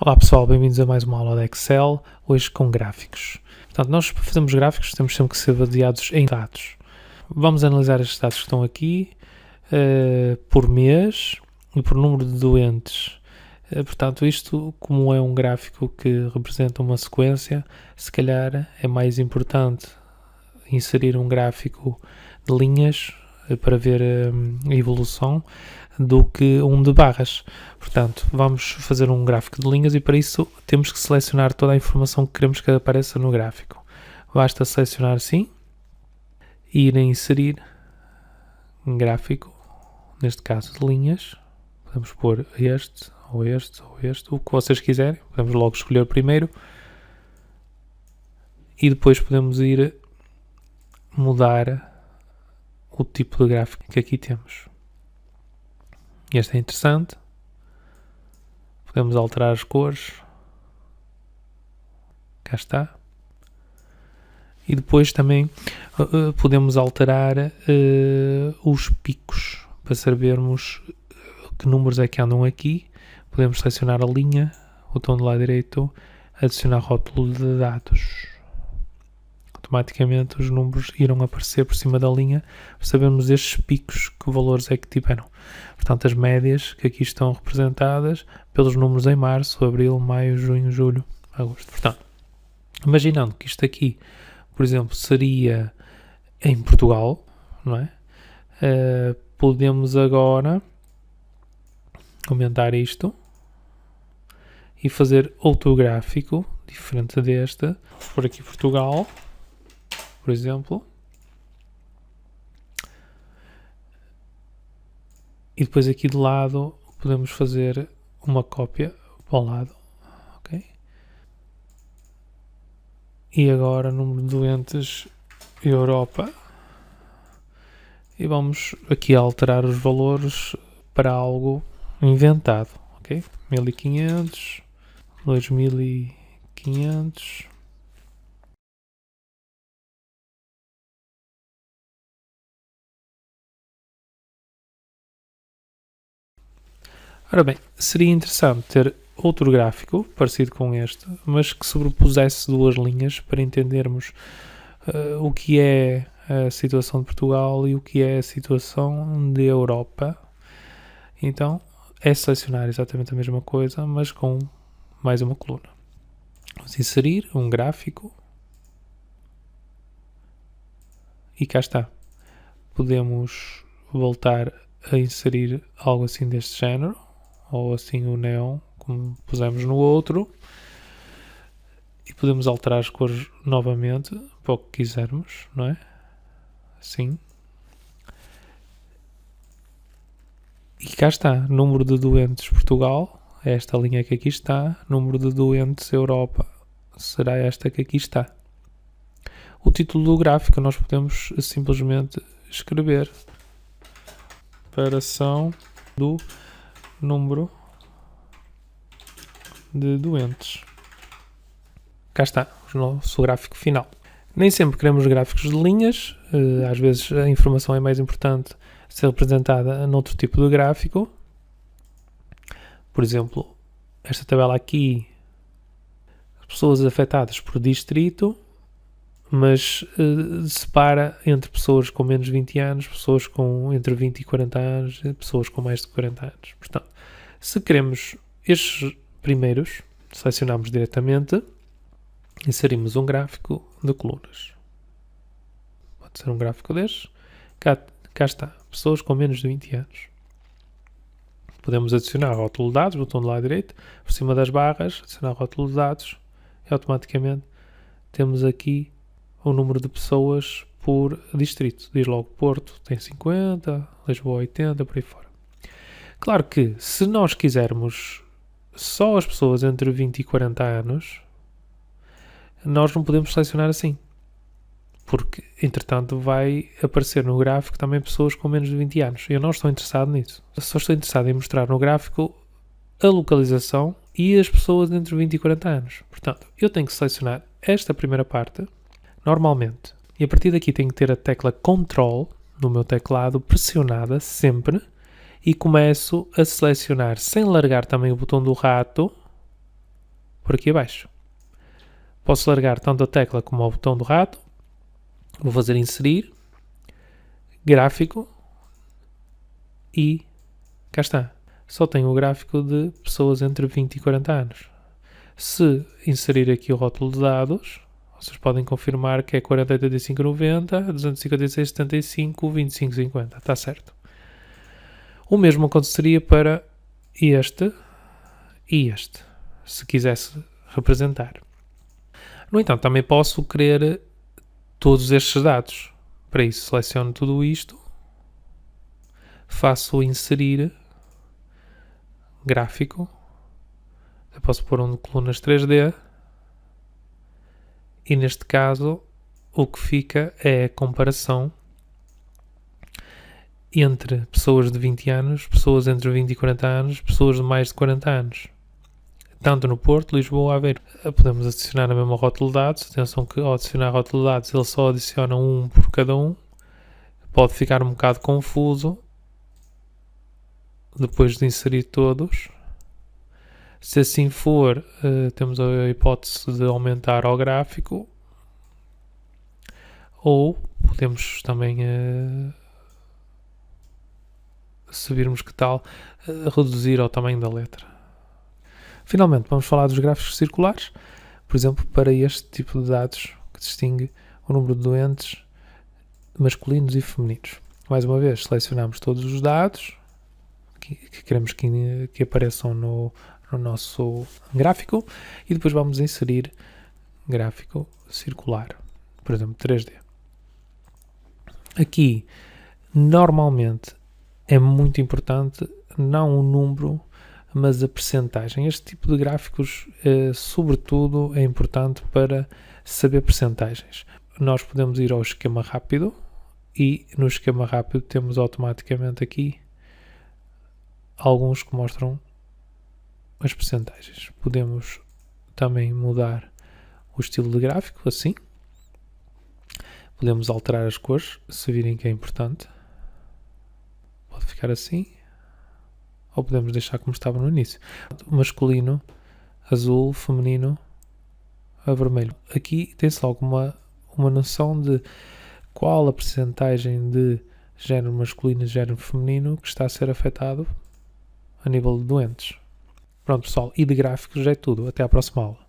Olá pessoal, bem-vindos a mais uma aula de Excel, hoje com gráficos. Portanto, nós para fazermos gráficos temos sempre que ser baseados em dados. Vamos analisar estes dados que estão aqui por mês e por número de doentes. Portanto, isto, como é um gráfico que representa uma sequência, se calhar é mais importante inserir um gráfico de linhas para ver a evolução do que um de barras. Portanto, vamos fazer um gráfico de linhas e para isso temos que selecionar toda a informação que queremos que apareça no gráfico. Basta selecionar assim e ir a inserir um gráfico, neste caso de linhas. Podemos pôr este, ou este, ou este, o que vocês quiserem. Podemos logo escolher o primeiro e depois podemos ir mudar o tipo de gráfico que aqui temos. Este é interessante. Podemos alterar as cores. Cá está. E depois também podemos alterar os picos para sabermos que números é que andam aqui. Podemos selecionar a linha, botão do lado direito, adicionar rótulo de dados. Automaticamente os números irão aparecer por cima da linha para sabermos estes picos, que valores é que tiveram. Portanto, as médias que aqui estão representadas pelos números em março, abril, maio, junho, julho, agosto. Portanto, imaginando que isto aqui, por exemplo, seria em Portugal, não é? Podemos agora aumentar isto e fazer outro gráfico diferente deste. Por aqui Portugal, por exemplo. E depois aqui de lado podemos fazer uma cópia para o lado. Ok? E agora número de doentes Europa. E vamos aqui alterar os valores para algo inventado. Ok? 1500, 2500. Ora bem, seria interessante ter outro gráfico parecido com este, mas que sobrepusesse duas linhas para entendermos o que é a situação de Portugal e o que é a situação de Europa. Então, é selecionar exatamente a mesma coisa, mas com mais uma coluna. Vamos inserir um gráfico e cá está. Podemos voltar a inserir algo assim deste género, ou assim o neon, como pusemos no outro, e podemos alterar as cores novamente para o que quisermos, não é? Assim. E cá está, número de doentes Portugal, é esta linha que aqui está, número de doentes Europa, será esta que aqui está. O título do gráfico nós podemos simplesmente escrever comparação do número de doentes. Cá está o nosso gráfico final. Nem sempre queremos gráficos de linhas, às vezes a informação é mais importante ser representada noutro tipo de gráfico. Por exemplo, esta tabela aqui, pessoas afetadas por distrito, mas separa entre pessoas com menos de 20 anos, pessoas com entre 20 e 40 anos, e pessoas com mais de 40 anos. Portanto, se queremos estes primeiros, selecionamos diretamente, inserimos um gráfico de colunas. Pode ser um gráfico destes. Cá está, pessoas com menos de 20 anos. Podemos adicionar rótulo de dados, botão do lado direito, por cima das barras, adicionar rótulo de dados, e automaticamente temos aqui o número de pessoas por distrito. Diz logo Porto tem 50, Lisboa 80, por aí fora. Claro que se nós quisermos só as pessoas entre 20 e 40 anos, nós não podemos selecionar assim. Porque, entretanto, vai aparecer no gráfico também pessoas com menos de 20 anos. Eu não estou interessado nisso. Eu só estou interessado em mostrar no gráfico a localização e as pessoas entre 20 e 40 anos. Portanto, eu tenho que selecionar esta primeira parte, normalmente. E a partir daqui tenho que ter a tecla Ctrl no meu teclado pressionada sempre e começo a selecionar, sem largar também o botão do rato, por aqui abaixo. Posso largar tanto a tecla como o botão do rato. Vou fazer inserir, gráfico e cá está. Só tenho o gráfico de pessoas entre 20 e 40 anos. Se inserir aqui o rótulo de dados, vocês podem confirmar que é 40, 85, 90, 256, 75, 25, 50. Está certo. O mesmo aconteceria para este e este, se quisesse representar. No entanto, também posso querer todos estes dados. Para isso, seleciono tudo isto, faço o inserir, gráfico, eu posso pôr um de colunas 3D e neste caso o que fica é a comparação entre pessoas de 20 anos, pessoas entre 20 e 40 anos, pessoas de mais de 40 anos. Tanto no Porto, Lisboa, Aveiro. Podemos adicionar a mesma rótulo de dados. Atenção que ao adicionar rótulo de dados ele só adiciona um por cada um. Pode ficar um bocado confuso depois de inserir todos. Se assim for, temos a hipótese de aumentar ao gráfico. Ou podemos também, se virmos que tal, reduzir ao tamanho da letra. Finalmente, vamos falar dos gráficos circulares, por exemplo, para este tipo de dados que distingue o número de doentes masculinos e femininos. Mais uma vez, selecionamos todos os dados que queremos que apareçam no nosso gráfico e depois vamos inserir gráfico circular, por exemplo, 3D. Aqui, normalmente, é muito importante não o número, mas a percentagem. Este tipo de gráficos, sobretudo, é importante para saber percentagens. Nós podemos ir ao esquema rápido e no esquema rápido temos automaticamente aqui alguns que mostram as percentagens. Podemos também mudar o estilo de gráfico, assim. Podemos alterar as cores, se virem que é importante. Pode ficar assim. Ou podemos deixar como estava no início. Masculino, azul, feminino, a vermelho. Aqui tem-se logo uma noção de qual a percentagem de género masculino e género feminino que está a ser afetado a nível de doentes. Pronto, pessoal, e de gráficos é tudo. Até à próxima aula.